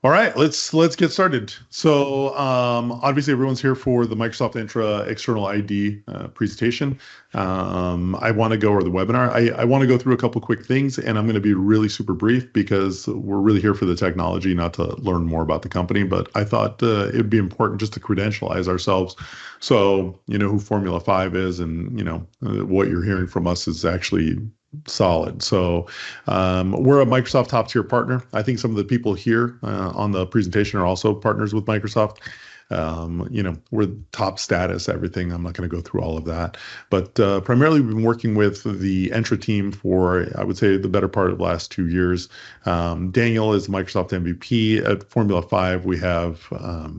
All right, let's get started. So obviously everyone's here for the Microsoft Entra External ID presentation. I want to go over the webinar. I want to go through a couple quick things, and I'm going to be really super brief because we're really here for the technology, not to learn more about the company. But I thought it'd be important just to credentialize ourselves, so you know who Formula 5 is, and you know what you're hearing from us is actually solid. So we're a Microsoft top tier partner. I think some of the people here on the presentation are also partners with Microsoft. You know, we're top status, everything. I'm not going to go through all of that, but primarily we've been working with the Entra team for, I would say, the better part of the last 2 years. Daniel is Microsoft MVP. At Formula 5, we have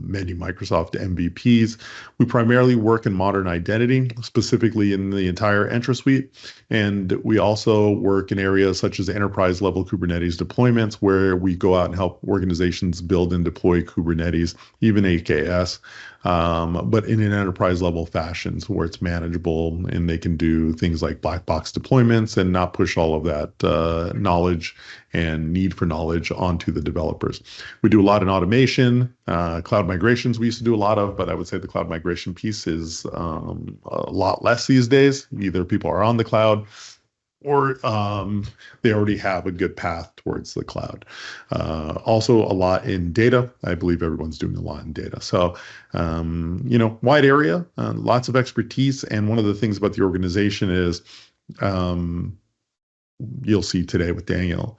many Microsoft MVPs. We primarily work in modern identity, specifically in the entire Entra suite. And we also work in areas such as enterprise level Kubernetes deployments, where we go out and help organizations build and deploy Kubernetes, even AKS, but in an enterprise level fashion, so where it's manageable and they can do things like black box deployments and not push all of that knowledge and need for knowledge onto the developers. We do a lot in automation, cloud migrations we used to do a lot of, but I would say the cloud migration piece is a lot less these days. Either people are on the cloud or they already have a good path towards the cloud. Also a lot in data. I believe everyone's doing a lot in data. So, you know, wide area, lots of expertise. And one of the things about the organization is, you'll see today with Daniel,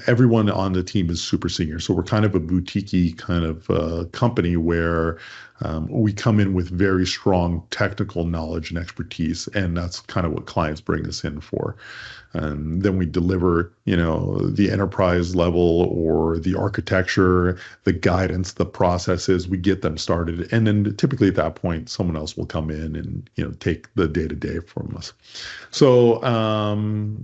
everyone on the team is super senior. So we're kind of a boutique kind of company where we come in with very strong technical knowledge and expertise, and that's kind of what clients bring us in for. And then we deliver, you know, the enterprise level or the architecture, the guidance, the processes, we get them started. And then typically at that point, someone else will come in and, you know, take the day-to-day from us. So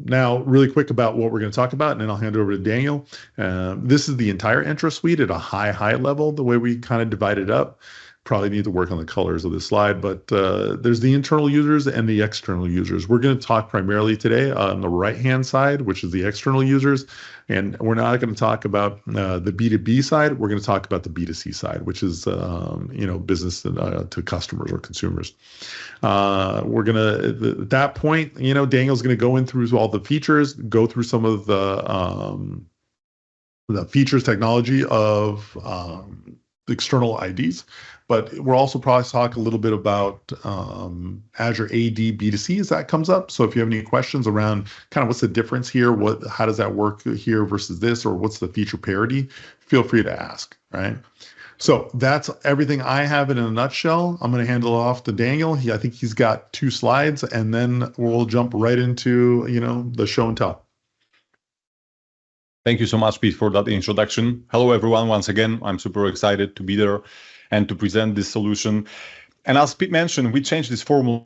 now really quick about what we're going to talk about, and then I'll hand it over to Daniel. This is the entire Entra suite at a high level, the way we kind of divide it up. Probably need to work on the colors of this slide, but there's the internal users and the external users. We're going to talk primarily today on the right-hand side, which is the external users, and we're not going to talk about the B2B side. We're going to talk about the B2C side, which is you know, business to customers or consumers. We're going to, at that point, you know, Daniel's going to go in through all the features, go through some of the features technology of external IDs. But we'll also probably talk a little bit about Azure AD B2C as that comes up. So if you have any questions around kind of what's the difference here, how does that work here versus this, or what's the feature parity, feel free to ask, right? So that's everything I have in a nutshell. I'm going to hand it off to Daniel. I think he's got 2 slides, and then we'll jump right into, you know, the show and tell. Thank you so much, Pete, for that introduction. Hello, everyone. Once again, I'm super excited to be there and to present this solution. And as Pete mentioned, we changed this formula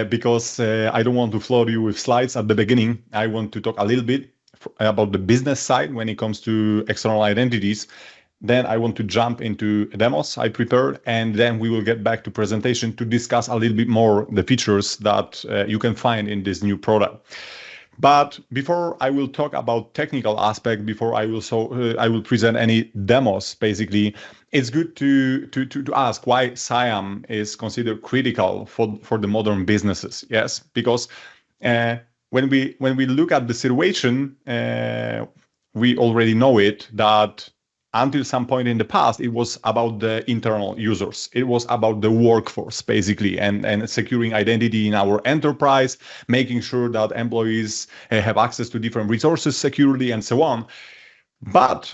because I don't want to flood you with slides at the beginning. I want to talk a little bit about the business side when it comes to external identities. Then I want to jump into demos I prepared, and then we will get back to presentation to discuss a little bit more the features that you can find in this new product. But before I will talk about technical aspect, before I will present any demos, basically, it's good to ask why CIAM is considered critical for the modern businesses. Yes, because when we look at the situation, we already know it that until some point in the past, it was about the internal users. It was about the workforce, basically, and securing identity in our enterprise, making sure that employees have access to different resources securely, and so on. But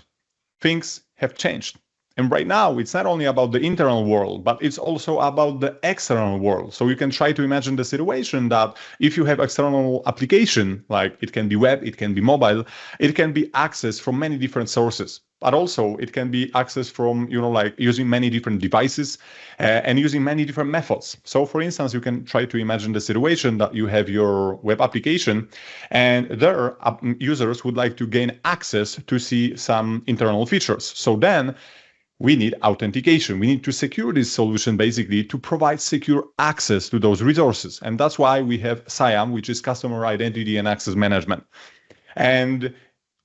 things have changed. And right now, it's not only about the internal world, but it's also about the external world. So you can try to imagine the situation that if you have external application, like it can be web, it can be mobile, it can be accessed from many different sources. But also it can be accessed from, you know, like using many different devices and using many different methods. So for instance, you can try to imagine the situation that you have your web application and their users would like to gain access to see some internal features. So then we need authentication. We need to secure this solution basically to provide secure access to those resources. And that's why we have CIAM, which is Customer Identity and Access Management. And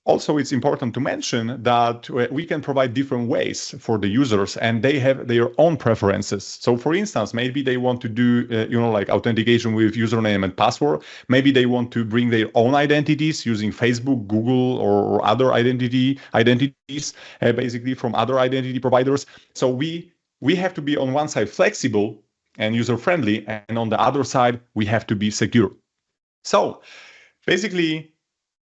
Also, it's important to mention that we can provide different ways for the users, and they have their own preferences. So for instance, maybe they want to do, like authentication with username and password. Maybe they want to bring their own identities using Facebook, Google, or other identities, basically from other identity providers. So we have to be on one side flexible and user-friendly, and on the other side, we have to be secure. So basically,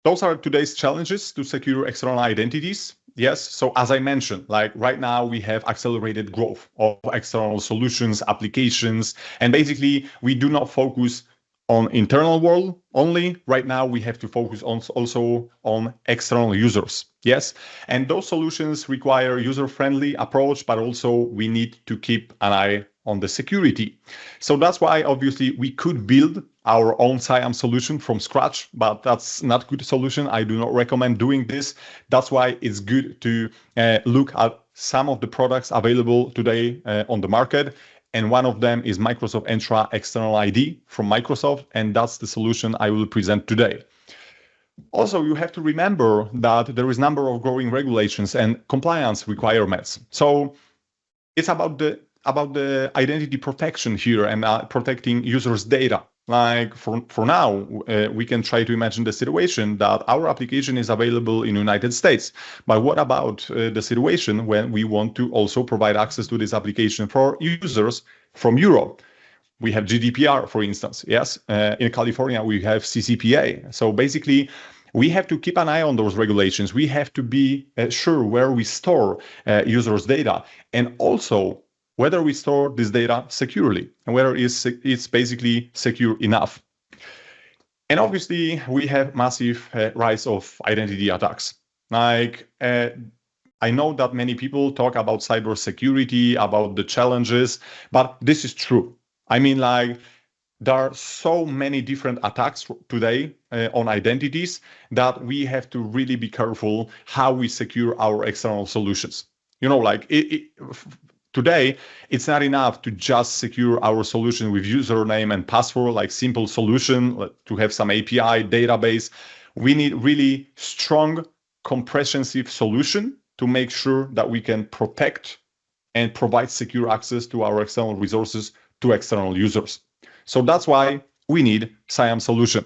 those are today's challenges to secure external identities. Yes, so as I mentioned, like right now we have accelerated growth of external solutions, applications, and basically we do not focus on internal world only. Right now we have to focus also on external users. Yes, and those solutions require user-friendly approach, but also we need to keep an eye on the security. So that's why obviously we could build our own CIAM solution from scratch, but that's not a good solution. I do not recommend doing this. That's why it's good to look at some of the products available today on the market. And one of them is Microsoft Entra External ID from Microsoft, and that's the solution I will present today. Also, you have to remember that there is a number of growing regulations and compliance requirements. So it's about the identity protection here and protecting users' data. Like for now, we can try to imagine the situation that our application is available in the United States. But what about the situation when we want to also provide access to this application for users from Europe? We have GDPR, for instance. Yes, in California, we have CCPA. So basically, we have to keep an eye on those regulations. We have to be sure where we store users' data, and also whether we store this data securely and whether it's basically secure enough. And obviously, we have massive rise of identity attacks. Like, I know that many people talk about cybersecurity, about the challenges, but this is true. I mean, like, there are so many different attacks today on identities that we have to really be careful how we secure our external solutions. Today, it's not enough to just secure our solution with username and password, like simple solution to have some API database. We need really strong, comprehensive solution to make sure that we can protect and provide secure access to our external resources to external users. So that's why we need CIAM solution.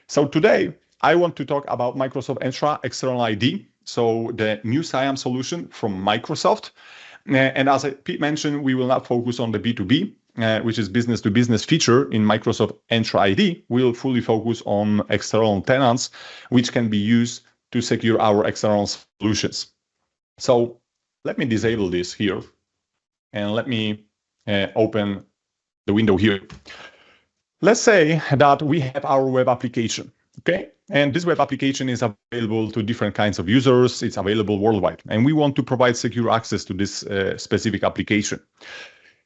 So today, I want to talk about Microsoft Entra External ID, so the new CIAM solution from Microsoft. And as I mentioned, we will not focus on the B2B, which is business to business feature in Microsoft Entra ID. We'll fully focus on external tenants, which can be used to secure our external solutions. So let me disable this here and let me open the window here. Let's say that we have our web application, okay? And this web application is available to different kinds of users. It's available worldwide. And we want to provide secure access to this specific application.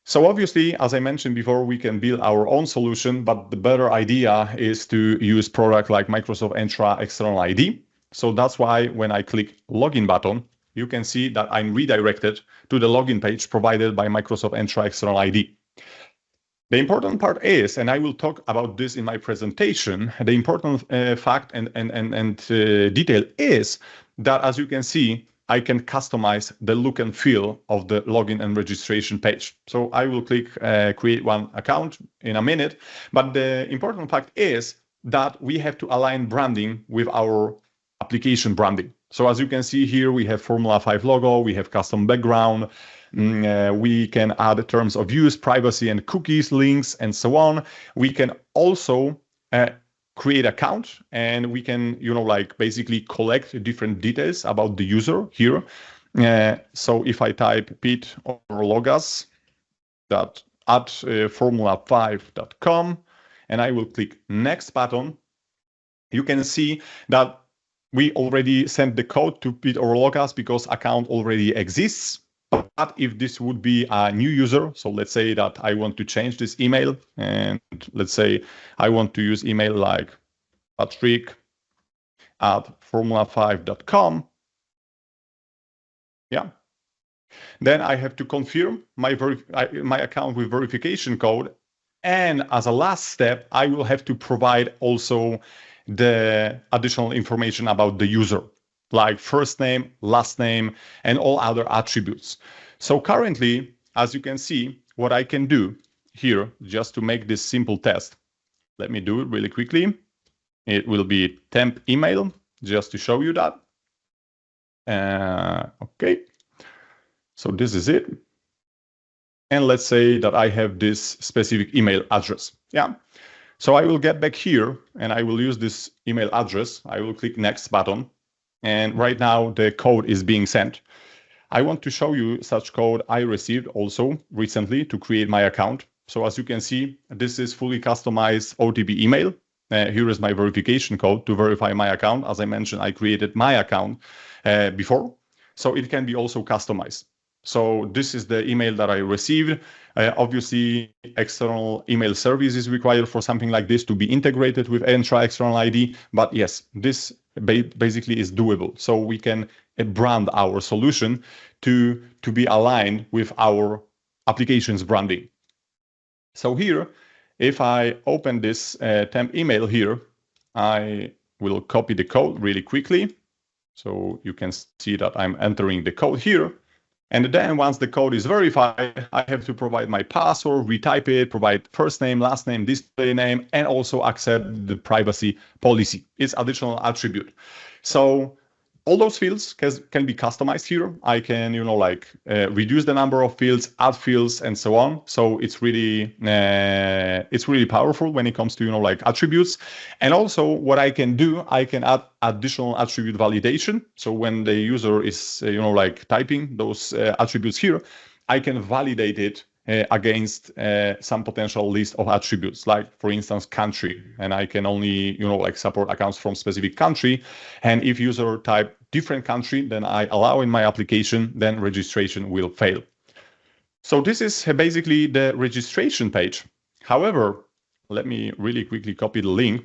So obviously, as I mentioned before, we can build our own solution, but the better idea is to use product like Microsoft Entra External ID. So that's why when I click login button, you can see that I'm redirected to the login page provided by Microsoft Entra External ID. The important part is, and I will talk about this in my presentation, the important fact and detail is that, as you can see, I can customize the look and feel of the login and registration page. So I will click create one account in a minute. But the important fact is that we have to align branding with our application branding. So as you can see here, we have Formula 5 logo, we have custom background, we can add terms of use, privacy and cookies, links, and so on. We can also create account, and we can, basically collect different details about the user here. So if I type Pete or Logas at formula5.com, and I will click next button, you can see that we already sent the code to Pete or Logas because account already exists. But if this would be a new user, so let's say that I want to change this email, and let's say I want to use email like patrick@formula5.com. Yeah. Then I have to confirm my account with verification code. And as a last step, I will have to provide also the additional information about the user. like first name, last name, and all other attributes. So currently, as you can see, what I can do here, just to make this simple test, let me do it really quickly. It will be temp email, just to show you that. Okay, so this is it. And let's say that I have this specific email address. Yeah. So I will get back here and I will use this email address. I will click next button. And right now the code is being sent. I want to show you such code I received also recently to create my account. So as you can see, this is fully customized OTP email. Here is my verification code to verify my account. As I mentioned, I created my account before, so it can be also customized. So this is the email that I received. Obviously, external email service is required for something like this to be integrated with Entra External ID. But yes, this basically is doable. So we can brand our solution to be aligned with our application's branding. So here, if I open this temp email here, I will copy the code really quickly. So you can see that I'm entering the code here. And then once the code is verified, I have to provide my password, retype it, provide first name, last name, display name, and also accept the privacy policy. It's additional attribute. So all those fields can be customized here. I can, reduce the number of fields, add fields, and so on. So it's really powerful when it comes to, attributes. And also what I can do, I can add additional attribute validation. So when the user is, typing those attributes here, I can validate it against some potential list of attributes, like for instance, country. And I can only, support accounts from specific country. And if user type different country than I allow in my application, then registration will fail. So this is basically the registration page. However, let me really quickly copy the link.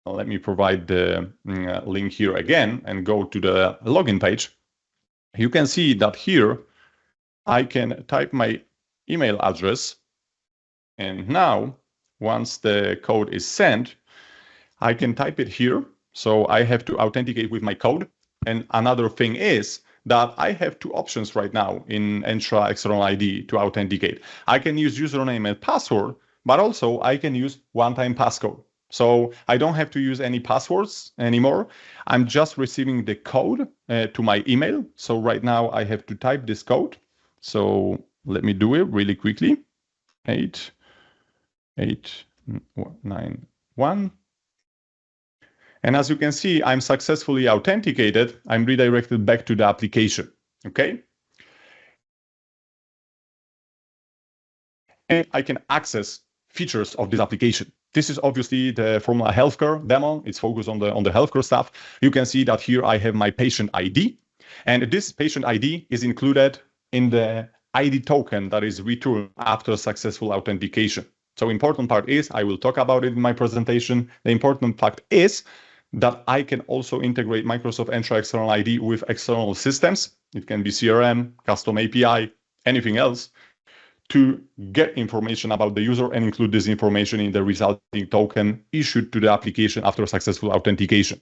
Let me provide the link here again and go to the login page. You can see that here I can type my email address. And now, once the code is sent, I can type it here. So I have to authenticate with my code. And another thing is that I have two options right now in Entra External ID to authenticate. I can use username and password, but also I can use one-time passcode. So I don't have to use any passwords anymore. I'm just receiving the code to my email. So right now I have to type this code. So let me do it really quickly. 8891. And as you can see, I'm successfully authenticated. I'm redirected back to the application. Okay. And I can access features of this application. This is obviously the Formula Healthcare demo. It's focused on the healthcare stuff. You can see that here I have my patient ID. And this patient ID is included in the ID token that is returned after successful authentication. So important part is, I will talk about it in my presentation. The important fact is that I can also integrate Microsoft Entra External ID with external systems. It can be CRM, custom API, anything else, to get information about the user and include this information in the resulting token issued to the application after successful authentication.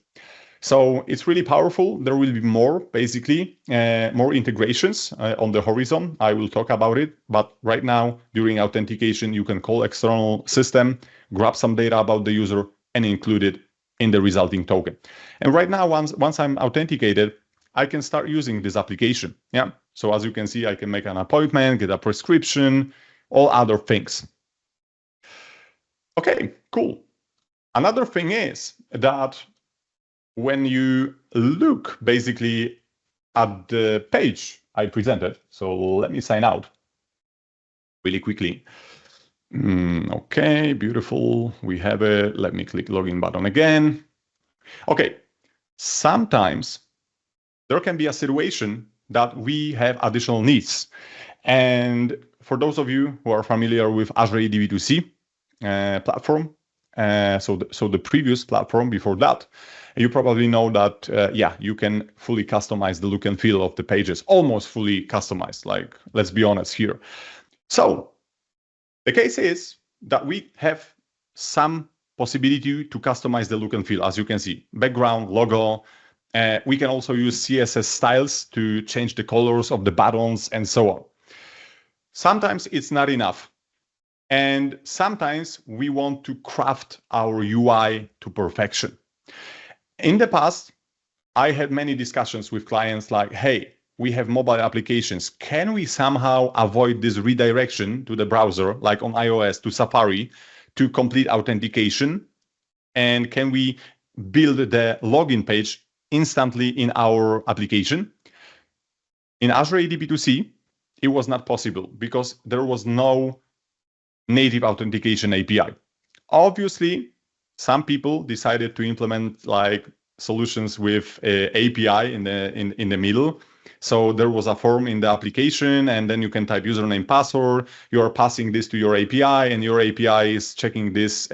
So it's really powerful. There will be more, basically, more integrations on the horizon. I will talk about it. But right now, during authentication, you can call external system, grab some data about the user, and include it in the resulting token. And right now, once I'm authenticated, I can start using this application. Yeah. So as you can see, I can make an appointment, get a prescription, all other things. Okay, cool. Another thing is that when you look basically at the page I presented, so let me sign out really quickly. Okay, beautiful. We have it. Let me click login button again. Okay, sometimes there can be a situation that we have additional needs. And for those of you who are familiar with Azure AD B2C platform, so the previous platform before that, you probably know that, you can fully customize the look and feel of the pages, almost fully customized, like, let's be honest here. So the case is that we have some possibility to customize the look and feel, as you can see, background, logo, We can also use CSS styles to change the colors of the buttons and so on. Sometimes it's not enough. And sometimes we want to craft our UI to perfection. In the past, I had many discussions with clients like, hey, we have mobile applications. Can we somehow avoid this redirection to the browser, like on iOS to Safari, to complete authentication? And can we build the login page instantly in our application? In Azure AD B2C, it was not possible because there was no native authentication API. Obviously, some people decided to implement like solutions with API in the middle. So there was a form in the application, and then you can type username, password. You are passing this to your API, and your API is checking this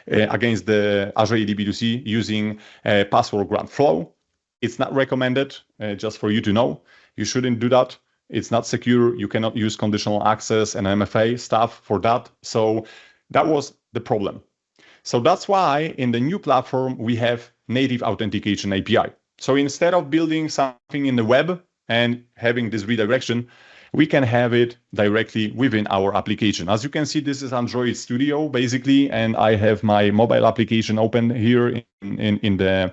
against the Azure AD B2C using password grant flow. It's not recommended, just for you to know. You shouldn't do that. It's not secure. You cannot use conditional access and MFA stuff for that. So that was the problem. So that's why in the new platform, we have native authentication API. So instead of building something in the web and having this redirection, we can have it directly within our application. As you can see, this is Android Studio basically, and I have my mobile application open here in the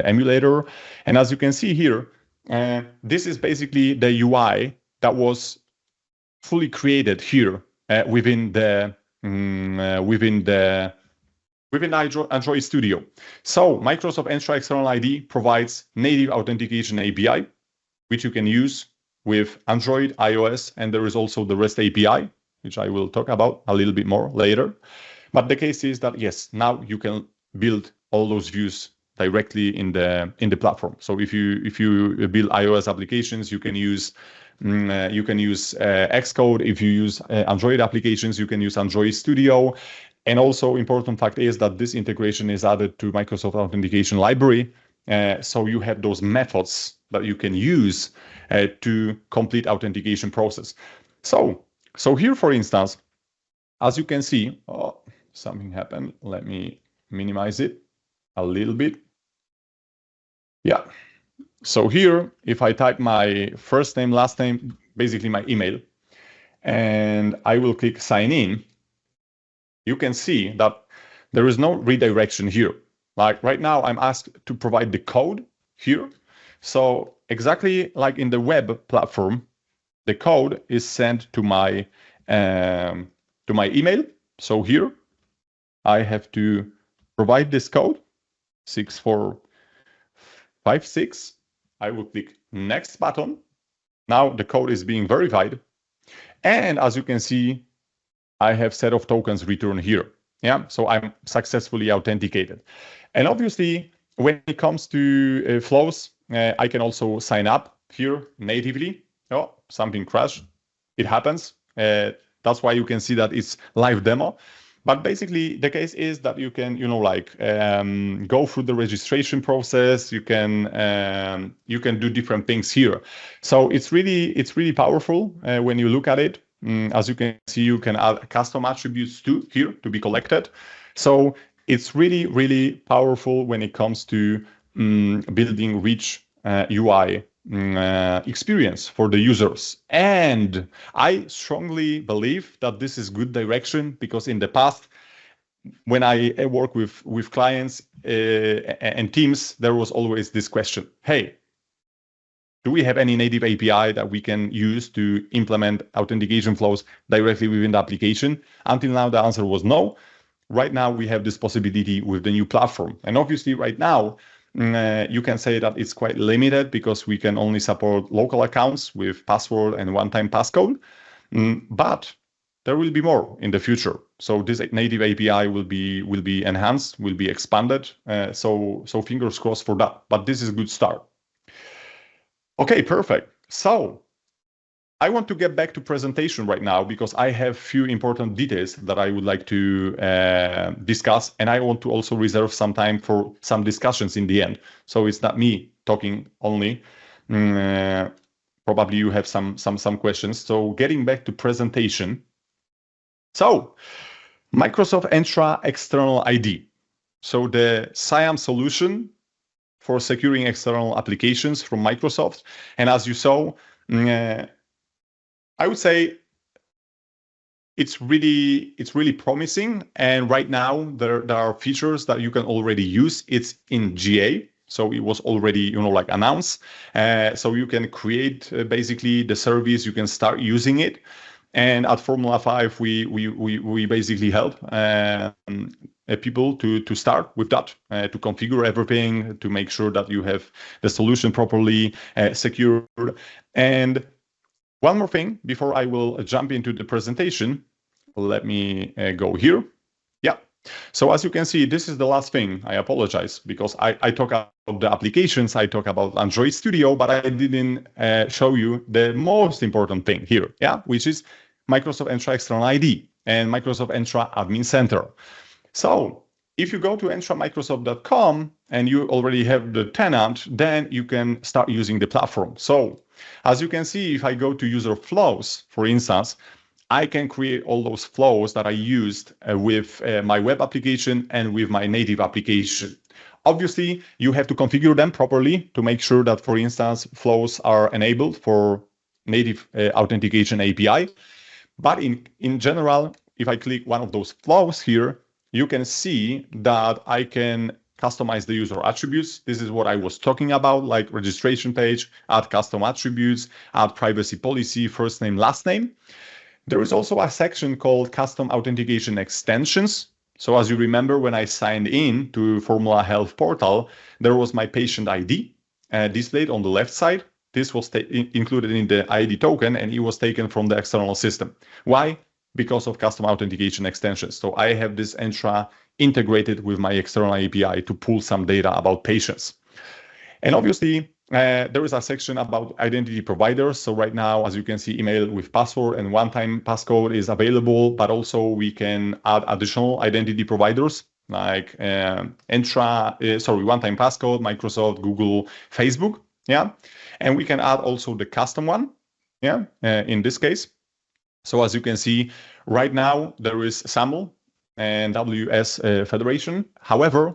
emulator. And as you can see here, this is basically the UI that was fully created here within Android Studio. So Microsoft Entra External ID provides native authentication API, which you can use with Android, iOS, and there is also the REST API, which I will talk about a little bit more later. But the case is that yes, now you can build all those views directly in the platform. So if you build iOS applications, you can use Xcode. If you use Android applications, you can use Android Studio. And also important fact is that this integration is added to Microsoft Authentication Library. So you have those methods that you can use to complete authentication process. So here, for instance, as you can see, something happened. Let me minimize it a little bit. Yeah. So here, if I type my first name, last name, basically my email, and I will click sign in, you can see that there is no redirection here. Like right now, I'm asked to provide the code here. So exactly like in the web platform, the code is sent to my email. So here, I have to provide this code 6456. I will click next button. Now the code is being verified. And as you can see, I have set of tokens returned here. Yeah, so I'm successfully authenticated. And obviously, when it comes to flows, I can also sign up here natively. Oh, something crashed. It happens. That's why you can see that it's live demo. But basically, the case is that you can, go through the registration process. You can do different things here. So it's really powerful when you look at it. As you can see, you can add custom attributes too here to be collected. So it's really, really powerful when it comes to building rich UI experience for the users. And I strongly believe that this is good direction, because in the past, when I work with clients and teams, there was always this question: hey, do we have any native API that we can use to implement authentication flows directly within the application? Until now, the answer was no. Right now, we have this possibility with the new platform. And obviously, right now, you can say that it's quite limited because we can only support local accounts with password and one-time passcode. But there will be more in the future. So this native API will be enhanced, will be expanded. So fingers crossed for that. But this is a good start. Okay, perfect. So I want to get back to presentation right now because I have few important details that I would like to discuss, and I want to also reserve some time for some discussions in the end. So it's not me talking only. Probably you have some questions. So getting back to presentation. So Microsoft Entra External ID. So the CIAM solution for securing external applications from Microsoft. And as you saw, I would say it's really promising. And right now there are features that you can already use. It's in GA. So it was already, like announced. So you can create basically the service, you can start using it. And at Formula 5, we basically help people to start with that, to configure everything, to make sure that you have the solution properly secured. And one more thing before I will jump into the presentation. Let me go here. Yeah. So as you can see, this is the last thing. I apologize because I talk about the applications, I talk about Android Studio, but I didn't show you the most important thing here, which is Microsoft Entra External ID and Microsoft Entra Admin Center. So if you go to entramicrosoft.com and you already have the tenant, then you can start using the platform. So as you can see, if I go to user flows, for instance, I can create all those flows that I used with my web application and with my native application. Obviously, you have to configure them properly to make sure that, for instance, flows are enabled for native authentication API. But in general, if I click one of those flows here, you can see that I can customize the user attributes. This is what I was talking about, like registration page, add custom attributes, add privacy policy, first name, last name. There is also a section called custom authentication extensions. So as you remember, when I signed in to Formula Health portal, there was my patient ID displayed on the left side. This was included in the ID token, and it was taken from the external system. Why? Because of custom authentication extensions. So I have this Entra integrated with my external API to pull some data about patients. And obviously, there is a section about identity providers. So right now, as you can see, email with password and one-time passcode is available, but also we can add additional identity providers like one-time passcode, Microsoft, Google, Facebook. And we can add also the custom one, in this case. So as you can see, right now there is SAML and WS Federation. However,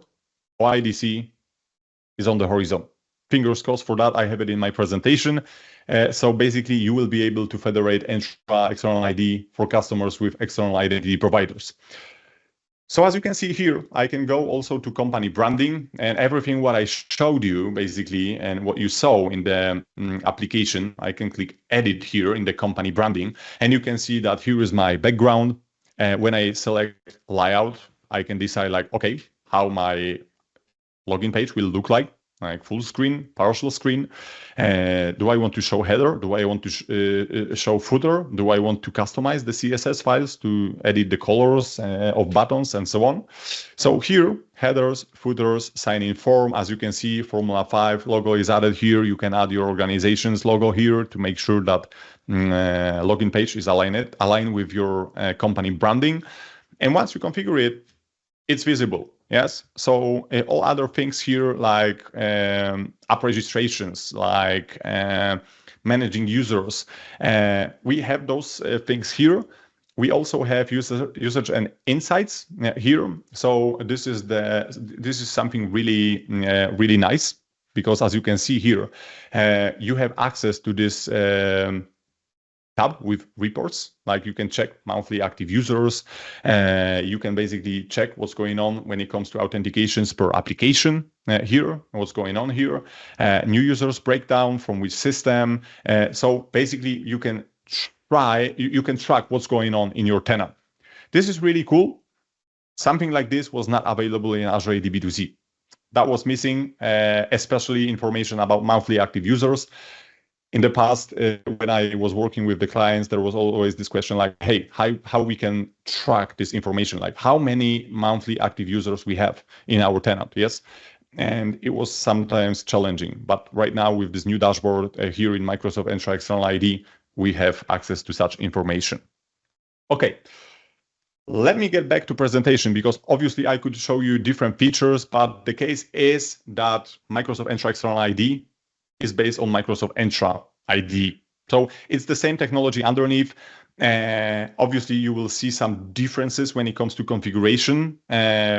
OIDC is on the horizon. Fingers crossed for that. I have it in my presentation. So basically, you will be able to federate Entra External ID for customers with external identity providers. So as you can see here, I can go also to company branding, and everything what I showed you basically and what you saw in the application, I can click edit here in the company branding, and you can see that here is my background. When I select layout, I can decide like, okay, how my login page will look like full screen, partial screen. Do I want to show header? Do I want to show footer? Do I want to customize the CSS files to edit the colors of buttons and so on? So here, headers, footers, sign-in form. As you can see, Formula 5 logo is added here. You can add your organization's logo here to make sure that login page is aligned with your company branding. And once you configure it, it's visible. Yes. So all other things here like app registrations, like managing users, we have those things here. We also have usage and insights here. So this is something really really nice, because as you can see here, you have access to this tab with reports. Like you can check monthly active users. You can basically check what's going on when it comes to authentications per application here, what's going on here, new users breakdown from which system. So basically you can track what's going on in your tenant. This is really cool. Something like this was not available in Azure AD B2C. That was missing, especially information about monthly active users. In the past, when I was working with the clients, there was always this question like, hey, how we can track this information? Like how many monthly active users we have in our tenant, yes? And it was sometimes challenging. But right now with this new dashboard here in Microsoft Entra External ID, we have access to such information. Okay, let me get back to presentation, because obviously I could show you different features, but the case is that Microsoft Entra External ID is based on Microsoft Entra ID. So it's the same technology underneath. Obviously, you will see some differences when it comes to configuration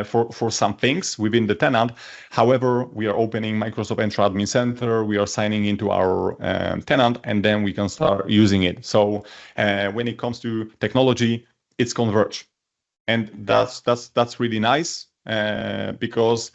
for some things within the tenant. However, we are opening Microsoft Entra Admin Center, we are signing into our tenant, and then we can start using it. So when it comes to technology, it's converged. And that's really nice because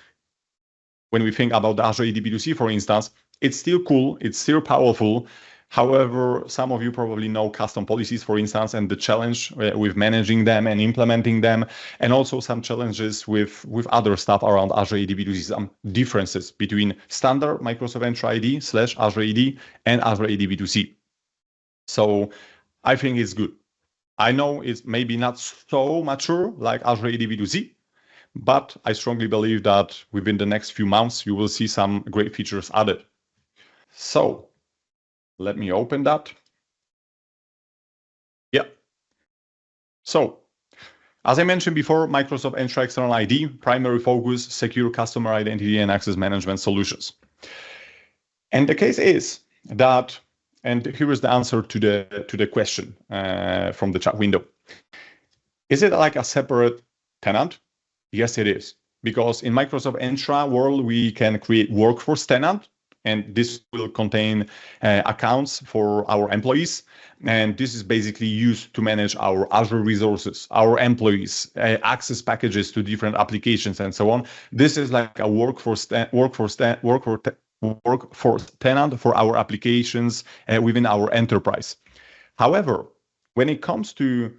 when we think about the Azure AD B2C, for instance, it's still cool, it's still powerful. However, some of you probably know custom policies, for instance, and the challenge with managing them and implementing them, and also some challenges with other stuff around Azure AD B2C, some differences between standard Microsoft Entra ID / Azure AD and Azure AD B2C. So I think it's good. I know it's maybe not so mature like Azure AD B2C, but I strongly believe that within the next few months, you will see some great features added. So let me open that. Yeah. So as I mentioned before, Microsoft Entra External ID, primary focus, secure customer identity and access management solutions. And the case is that, and here is the answer to the question from the chat window. Is it like a separate tenant? Yes, it is. Because in Microsoft Entra world, we can create workforce tenant, and this will contain accounts for our employees. And this is basically used to manage our Azure resources, our employees, access packages to different applications, and so on. This is like a workforce tenant for our applications within our enterprise. However, when it comes to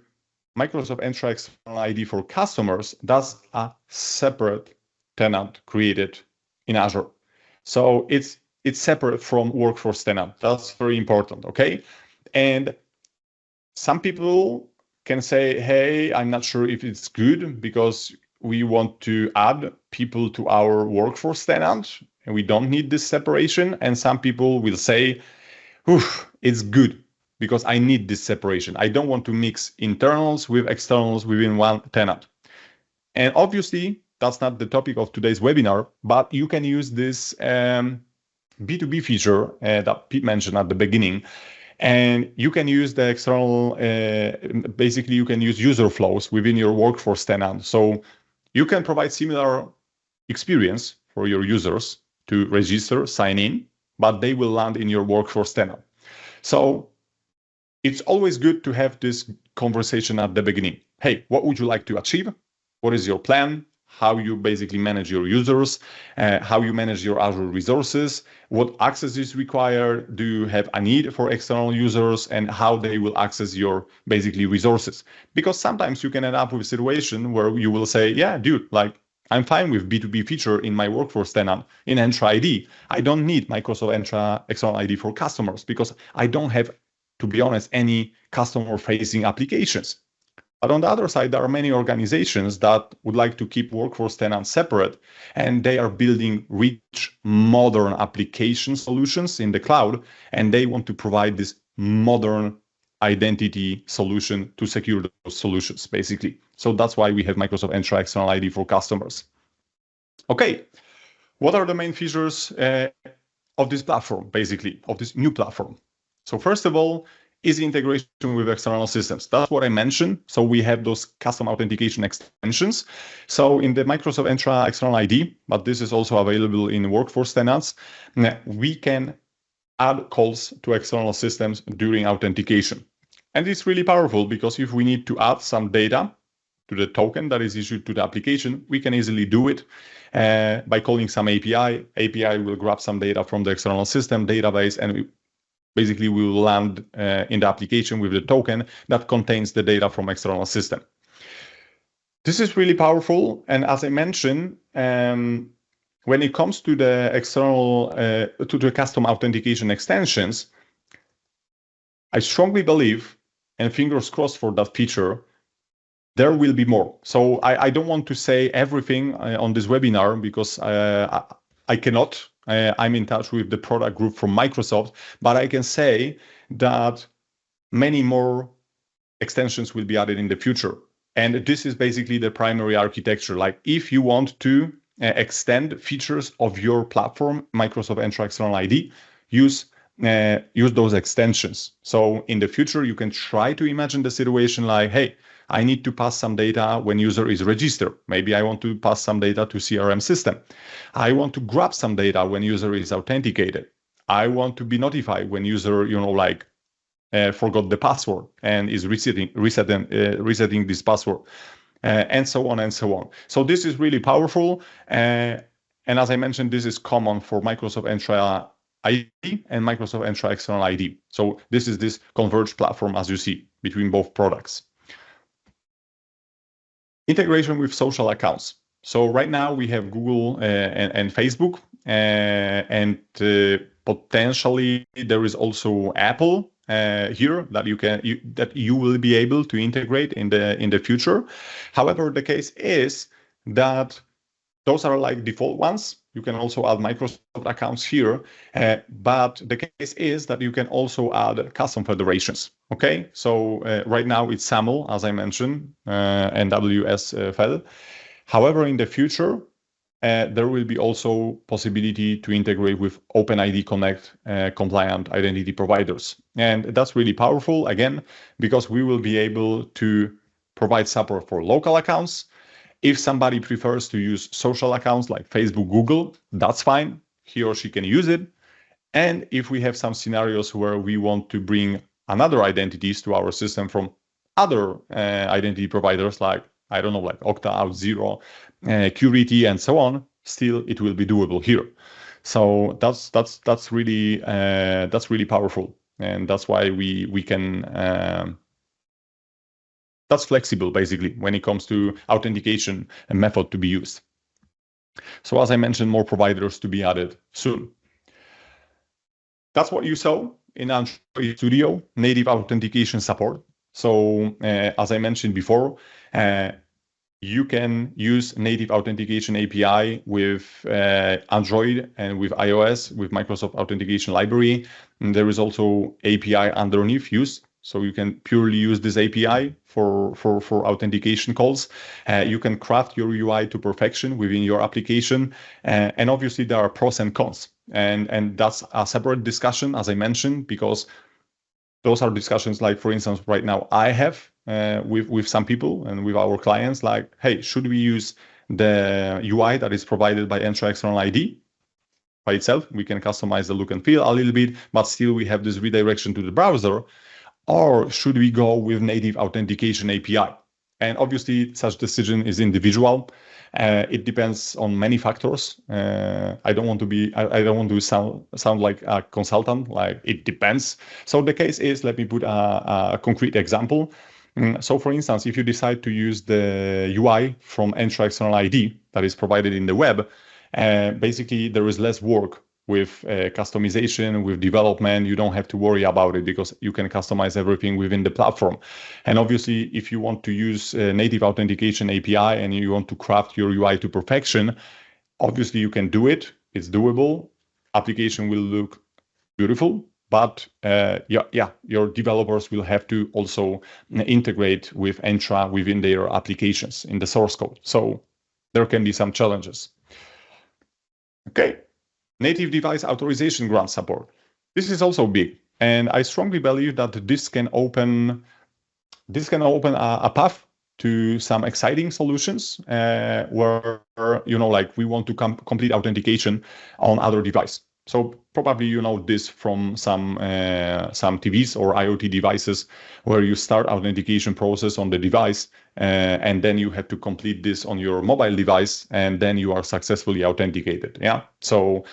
Microsoft Entra External ID for customers, that's a separate tenant created in Azure. So it's separate from workforce tenant. That's very important, okay? And some people can say, hey, I'm not sure if it's good because we want to add people to our workforce tenant and we don't need this separation. And some people will say, it's good because I need this separation. I don't want to mix internals with externals within one tenant. And obviously, that's not the topic of today's webinar, but you can use this B2B feature that Pete mentioned at the beginning. And you can use the external, basically you can use user flows within your workforce tenant. So you can provide similar experience for your users to register, sign in, but they will land in your workforce tenant. So it's always good to have this conversation at the beginning. Hey, what would you like to achieve? What is your plan? How you basically manage your users, how you manage your Azure resources, what access is required, do you have a need for external users, and how they will access your basically resources. Because sometimes you can end up with a situation where you will say, yeah, dude, like I'm fine with B2B feature in my workforce tenant in Entra ID. I don't need Microsoft Entra External ID for customers because I don't have, to be honest, any customer-facing applications. But on the other side, there are many organizations that would like to keep workforce tenants separate, and they are building rich, modern application solutions in the cloud, and they want to provide this modern identity solution to secure those solutions, basically. So that's why we have Microsoft Entra External ID for customers. Okay, what are the main features of this platform, basically, of this new platform? So first of all, easy integration with external systems. That's what I mentioned. So we have those custom authentication extensions. So in the Microsoft Entra External ID, but this is also available in workforce tenants, we can add calls to external systems during authentication. And it's really powerful because if we need to add some data to the token that is issued to the application, we can easily do it by calling some API. API will grab some data from the external system database, and basically we will land in the application with the token that contains the data from external system. This is really powerful. And as I mentioned, when it comes to the external, to the custom authentication extensions, I strongly believe, and fingers crossed for that feature, there will be more. So I don't want to say everything on this webinar because I cannot. I'm in touch with the product group from Microsoft, but I can say that many more extensions will be added in the future. And this is basically the primary architecture. Like if you want to extend features of your platform, Microsoft Entra External ID, use use those extensions. So in the future, you can try to imagine the situation like, hey, I need to pass some data when user is registered. Maybe I want to pass some data to CRM system. I want to grab some data when user is authenticated. I want to be notified when user, forgot the password and is resetting this password, and so on and so on. So this is really powerful. And as I mentioned, this is common for Microsoft Entra ID and Microsoft Entra External ID. So this is this converged platform, as you see, between both products. Integration with social accounts. So right now we have Google and Facebook, and potentially there is also Apple here that you will be able to integrate in the future. However, the case is that those are like default ones. You can also add Microsoft accounts here, but the case is that you can also add custom federations. Okay, so right now it's SAML, as I mentioned, and WS fed. However, in the future, there will be also possibility to integrate with OpenID Connect compliant identity providers. And that's really powerful, again, because we will be able to provide support for local accounts. If somebody prefers to use social accounts like Facebook, Google, that's fine. He or she can use it. And if we have some scenarios where we want to bring another identities to our system from other identity providers, like, I don't know, like Okta, Auth0, Curity, and so on, still it will be doable here. So that's really powerful, and that's why we can. That's flexible, basically, when it comes to authentication and method to be used. So as I mentioned, more providers to be added soon. That's what you saw in Android Studio, native authentication support. So as I mentioned before, you can use native authentication API with Android and with iOS with Microsoft Authentication Library. And there is also API underneath use. So you can purely use this API for authentication calls. You can craft your UI to perfection within your application. And obviously there are pros and cons. And that's a separate discussion, as I mentioned, because those are discussions like, for instance, right now I have with some people and with our clients, like, hey, should we use the UI that is provided by Entra External ID by itself? We can customize the look and feel a little bit, but still we have this redirection to the browser. Or should we go with native authentication API? And obviously, such decision is individual. It depends on many factors. I don't want to sound like a consultant. Like, it depends. So the case is, let me put a concrete example. So, for instance, if you decide to use the UI from Entra External ID that is provided in the web, basically there is less work with customization, with development. You don't have to worry about it because you can customize everything within the platform. And obviously, if you want to use native authentication API and you want to craft your UI to perfection, obviously you can do it. It's doable. Application will look beautiful, but your developers will have to also integrate with Entra within their applications in the source code. So there can be some challenges. Okay. Native device authorization grant support. This is also big, and I strongly believe that this can open a path to some exciting solutions where like we want to complete authentication on other device. So probably you know this from some TVs or IoT devices where you start authentication process on the device and then you have to complete this on your mobile device and then you are successfully authenticated. Yeah. So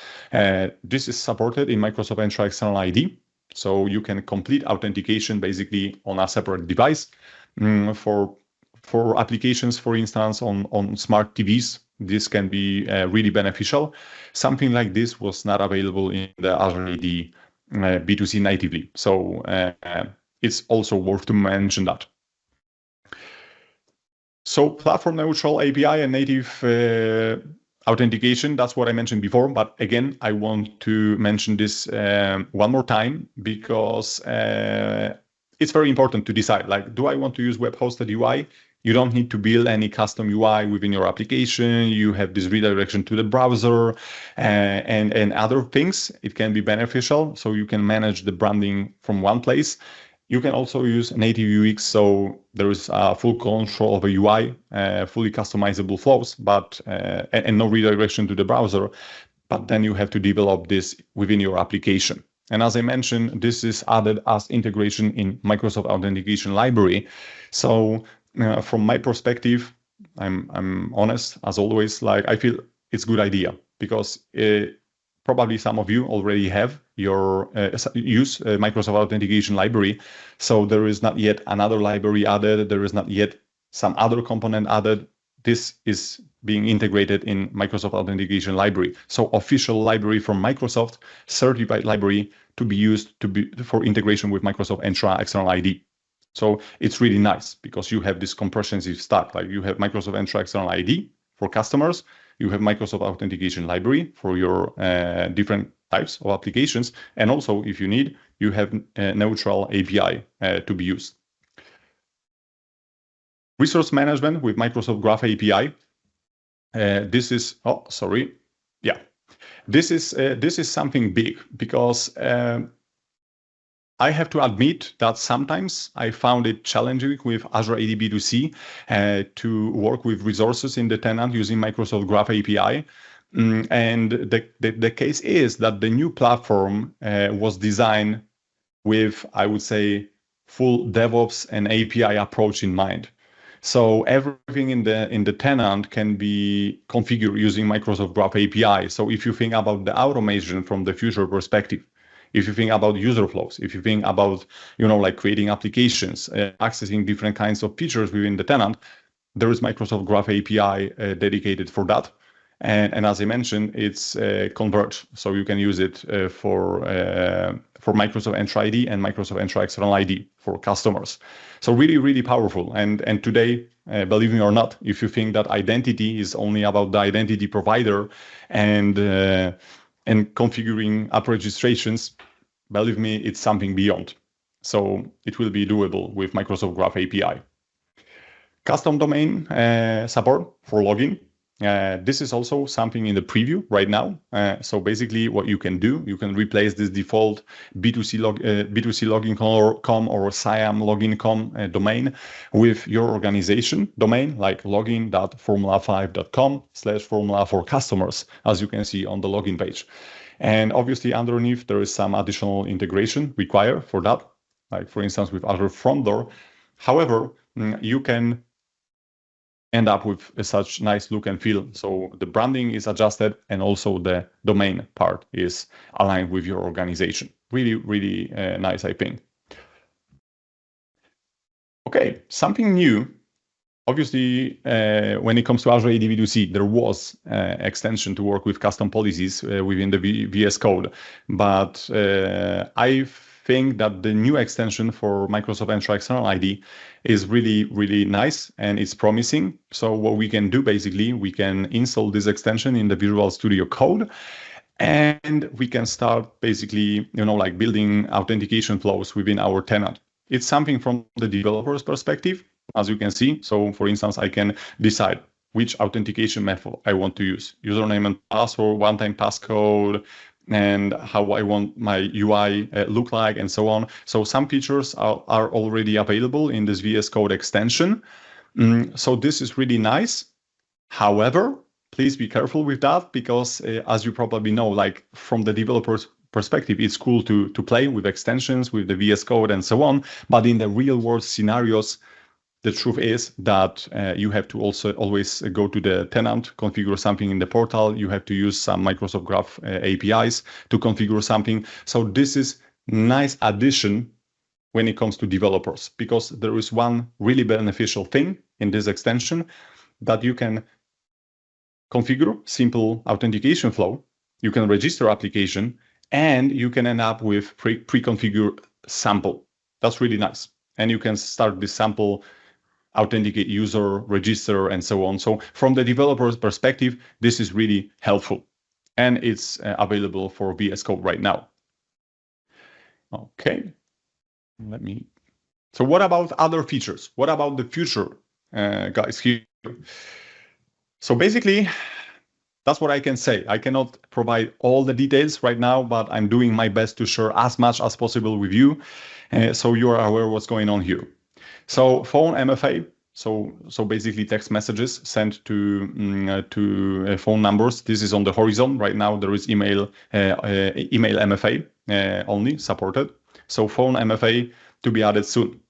this is supported in Microsoft Entra External ID. So you can complete authentication basically on a separate device for applications, for instance, on smart TVs. This can be really beneficial. Something like this was not available in the Azure AD B2C natively. So it's also worth to mention that. So platform neutral API and native authentication, that's what I mentioned before. But again, I want to mention this one more time because it's very important to decide, like, do I want to use web hosted UI? You don't need to build any custom UI within your application. You have this redirection to the browser and other things. It can be beneficial. So you can manage the branding from one place. You can also use native UX, so there is full control of a UI, fully customizable flows, but and no redirection to the browser. But then you have to develop this within your application. And as I mentioned, this is added as integration in Microsoft Authentication Library. So from my perspective, I'm honest as always. Like I feel it's a good idea because probably some of you already have your use Microsoft Authentication Library. So there is not yet another library added. There is not yet some other component added. This is being integrated in Microsoft Authentication Library. So official library from Microsoft, certified library to be used for integration with Microsoft Entra External ID. So it's really nice because you have this comprehensive stack. Like you have Microsoft Entra External ID for customers. You have Microsoft Authentication Library for your different types of applications. And also, if you need, you have a neutral API to be used. Resource management with Microsoft Graph API. This is something big because I have to admit that sometimes I found it challenging with Azure AD B2C to work with resources in the tenant using Microsoft Graph API. And the case is that the new platform was designed with, I would say, full DevOps and API approach in mind. So everything in the tenant can be configured using Microsoft Graph API. So if you think about the automation from the future perspective, if you think about user flows, if you think about, like creating applications, accessing different kinds of features within the tenant, there is Microsoft Graph API dedicated for that. And as I mentioned, it's converged, so you can use it for Microsoft Entra ID and Microsoft Entra External ID for customers. So really, really powerful. And today, believe me or not, if you think that identity is only about the identity provider and configuring app registrations, believe me, it's something beyond. So it will be doable with Microsoft Graph API. Custom domain support for login. This is also something in the preview right now. So basically what you can do, you can replace this default B2C login.com or CIAM login.com domain with your organization domain, like login.formula5.com/formula for customers, as you can see on the login page. And obviously underneath, there is some additional integration required for that, like for instance, with Azure Front Door. However, you can end up with such nice look and feel. So the branding is adjusted and also the domain part is aligned with your organization. Really, really nice, I think. Okay, something new. Obviously, when it comes to Azure AD B2C, there was extension to work with custom policies within the VS Code. But I think that the new extension for Microsoft Entra External ID is really, really nice and it's promising. So what we can do, basically, we can install this extension in the Visual Studio Code and we can start basically, like building authentication flows within our tenant. It's something from the developer's perspective, as you can see. So for instance, I can decide which authentication method I want to use, username and password, one-time passcode, and how I want my UI look like, and so on. So some features are already available in this VS Code extension. So this is really nice. However, please be careful with that because as you probably know, like from the developer's perspective, it's cool to play with extensions, with the VS Code and so on. But in the real world scenarios, the truth is that you have to also always go to the tenant, configure something in the portal. You have to use some Microsoft Graph APIs to configure something. So this is nice addition when it comes to developers, because there is one really beneficial thing in this extension that you can configure simple authentication flow. You can register application and you can end up with pre-configured sample. That's really nice. And you can start this sample, authenticate user, register, and so on. So from the developer's perspective, this is really helpful. And it's available for VS Code right now. Okay, so what about other features? What about the future? guys here. So basically, that's what I can say. I cannot provide all the details right now, but I'm doing my best to share as much as possible with you, so you are aware what's going on here. So phone MFA. So basically text messages sent to phone numbers. This is on the horizon right now. There is email MFA only supported. So phone MFA to be added soon.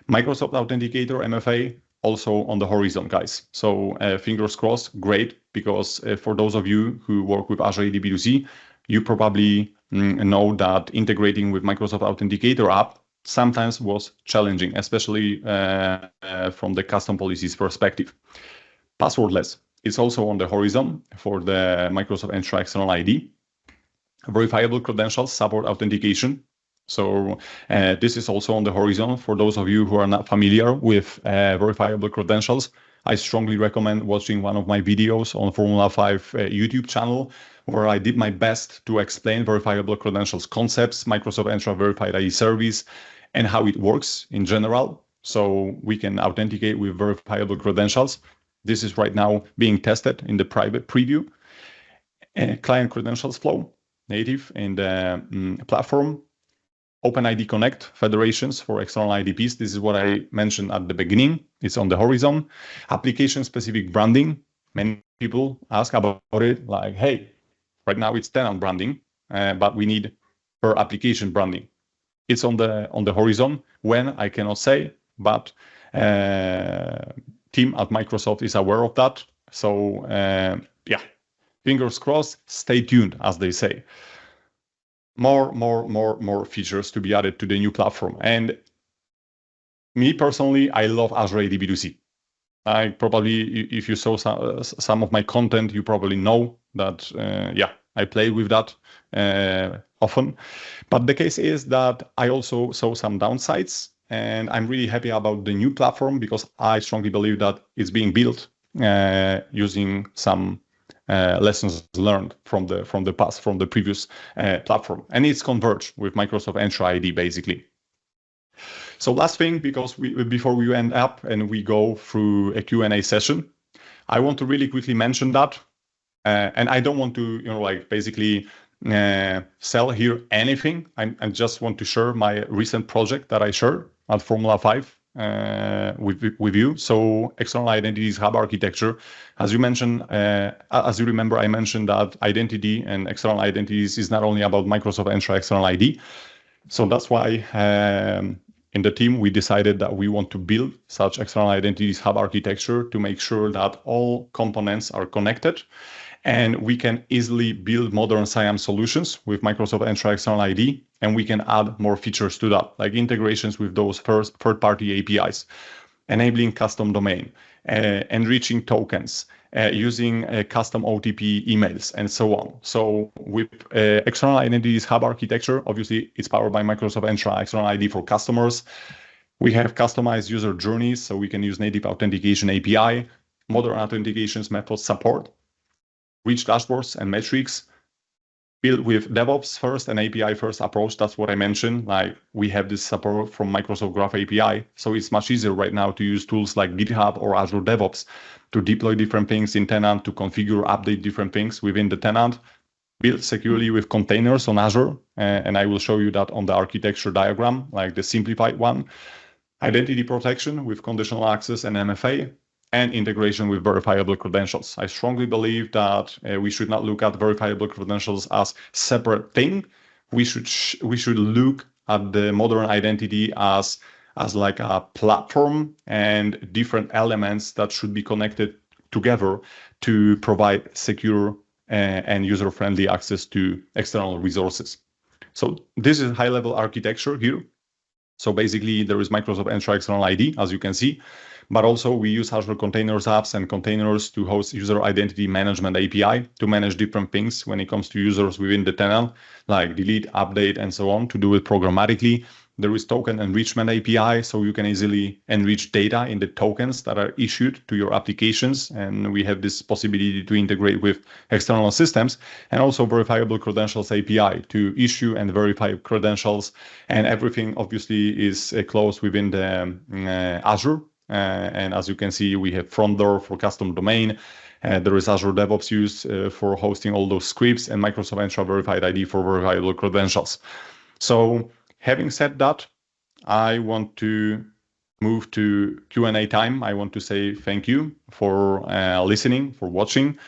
Microsoft Authenticator MFA also on the horizon, guys. So fingers crossed, great, because for those of you who work with Azure AD B2C, you probably know that integrating with Microsoft Authenticator app sometimes was challenging, especially from the custom policies perspective. Passwordless is also on the horizon for the Microsoft Entra External ID. Verifiable credentials support authentication. So this is also on the horizon. For those of you who are not familiar with verifiable credentials, I strongly recommend watching one of my videos on Formula 5 YouTube channel, where I did my best to explain verifiable credentials concepts, Microsoft Entra Verified ID service, and how it works in general. So we can authenticate with verifiable credentials. This is right now being tested in the private preview. Client credentials flow, native in the platform. OpenID Connect federations for external IDPs. This is what I mentioned at the beginning. It's on the horizon. Application-specific branding. Many people ask about it, like, hey, right now it's tenant branding, but we need per application branding. It's on the horizon. When, I cannot say, but team at Microsoft is aware of that. So yeah, fingers crossed, stay tuned, as they say. More features to be added to the new platform. And me personally, I love Azure AD B2C. I probably, if you saw some of my content, you probably know that, yeah, I play with that often. But the case is that I also saw some downsides, and I'm really happy about the new platform because I strongly believe that it's being built using some lessons learned from the past, from the previous platform, and it's converged with Microsoft Entra ID basically. So last thing, because before we end up and we go through a Q&A session, I want to really quickly mention that, and I don't want to like basically sell here anything. I just want to share my recent project that I shared at Formula 5. With you. So external identities hub architecture, as you mentioned, as you remember, I mentioned that identity and external identities is not only about Microsoft Entra External ID. So that's why in the team we decided that we want to build such external identities hub architecture to make sure that all components are connected, and we can easily build modern CIAM solutions with Microsoft Entra External ID, and we can add more features to that, like integrations with those third-party APIs, enabling custom domain, enriching tokens, using custom OTP emails, and so on. So with External Identities Hub architecture, obviously it's powered by Microsoft Entra External ID for customers. We have customized user journeys, so we can use native authentication API, modern authentications method support, rich dashboards and metrics, built with DevOps first and API first approach. That's what I mentioned. Like we have this support from Microsoft Graph API. So it's much easier right now to use tools like GitHub or Azure DevOps to deploy different things in tenant, to configure, update different things within the tenant, built securely with containers on Azure. And I will show you that on the architecture diagram, like the simplified one. Identity protection with conditional access and MFA, and integration with verifiable credentials. I strongly believe that we should not look at verifiable credentials as separate thing. We should look at the modern identity as like a platform and different elements that should be connected together to provide secure and user-friendly access to external resources. So this is high-level architecture here. So basically, there is Microsoft Entra External ID, as you can see, but also we use Azure Containers apps and containers to host user identity management API to manage different things when it comes to users within the tenant, like delete, update, and so on, to do it programmatically. There is token enrichment API, so you can easily enrich data in the tokens that are issued to your applications. And we have this possibility to integrate with external systems, and also verifiable credentials API to issue and verify credentials. And everything obviously is closed within the Azure. And as you can see, we have front door for custom domain. There is Azure DevOps used for hosting all those scripts, and Microsoft Entra Verified ID for verifiable credentials. So having said that, I want to move to Q&A time. I want to say thank you for listening, for watching.